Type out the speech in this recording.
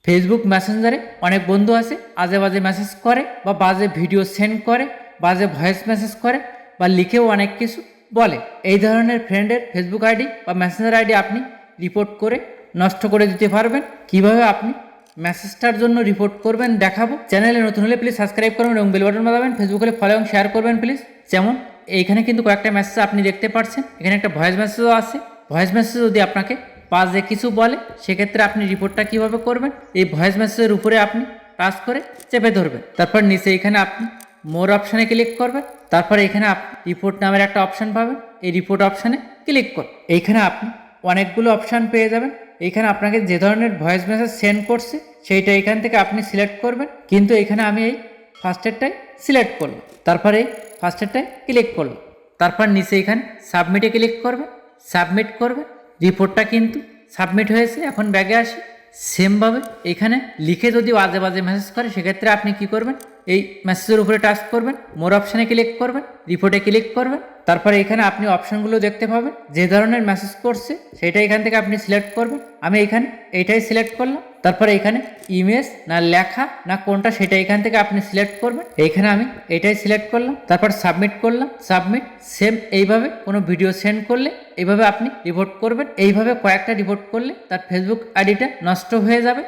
Facebook মেসেঞ্জারে অনেক বন্ধু আছে আজে বাজে মেসেজ করে বা বাজে ভিডিও সেন্ড করে, বাজে ভয়েস মেসেজ করে বা লিখেও অনেক কিছু বলে। এই ধরনের ফ্রেন্ডের ফেসবুক আইডি বা মেসেঞ্জার আইডি আপনি রিপোর্ট করে নষ্ট করে দিতে পারবেন। কিভাবে আপনি মেসেজটার জন্য রিপোর্ট করবেন দেখাবো। চ্যানেলে নতুন হলে প্লিজ সাবস্ক্রাইব করবেন এবং বেল বাটন বাজাবেন। ফেসবুক হলে ফলো এবং শেয়ার করবেন প্লিজ। যেমন এইখানে কিন্তু কয়েকটা মেসেজ আপনি দেখতে পাচ্ছেন, এখানে একটা ভয়েস মেসেজও আছে। ভয়েস মেসেজ যদি আপনাকে বাজে কিছু বলে সেক্ষেত্রে আপনি রিপোর্টটা কিভাবে করবেন, এই ভয়েস মেসেজের উপরে আপনি টাচ করে চেপে ধরবেন। তারপর নিচে এখানে আপনি মোর অপশানে ক্লিক করবেন। তারপরে এখানে আপনি রিপোর্ট নামের একটা অপশান পাবেন, এই রিপোর্ট অপশানে ক্লিক করুন। এইখানে আপনি অনেকগুলো অপশান পেয়ে যাবেন। এইখানে আপনাকে যে ধরনের ভয়েস মেসেজ সেন্ড করছে সেইটা এখান থেকে আপনি সিলেক্ট করবেন, কিন্তু এখানে আমি এই ফার্স্টেরটাই সিলেক্ট করলাম। তারপরে এই ফার্স্টেরটায় ক্লিক করলাম। তারপর নিচে এখানে সাবমিটে ক্লিক করবেন, সাবমিট করবেন। রিপোর্টটা কিন্তু সাবমিট হয়েছে। এখন ব্যাগে আসি। সেমভাবে এখানে লিখে যদি বাজে বাজে মেসেজ করে সেক্ষেত্রে আপনি কি করবেন, এই মেসেজের উপরে টাচ করবেন, মোর অপশানে ক্লিক করবেন, রিপোর্টে ক্লিক করবেন। তারপরে এখানে আপনি অপশানগুলো দেখতে পাবেন, যে ধরনের মেসেজ করছে সেটা এখান থেকে আপনি সিলেক্ট করবেন। আমি এখানে এইটাই সিলেক্ট করলাম। তারপরে এখানে ইমেজ না লেখা না কোনটা সেটা এখান থেকে আপনি সিলেক্ট করবেন। এইখানে আমি এটাই সিলেক্ট করলাম, তারপর সাবমিট করলাম। সাবমিট। সেম এইভাবে কোনো ভিডিও সেন্ড করলে এইভাবে আপনি রিপোর্ট করবেন। এইভাবে কয়েকটা রিপোর্ট করলে তার ফেসবুক আইডিটা নষ্ট হয়ে যাবে।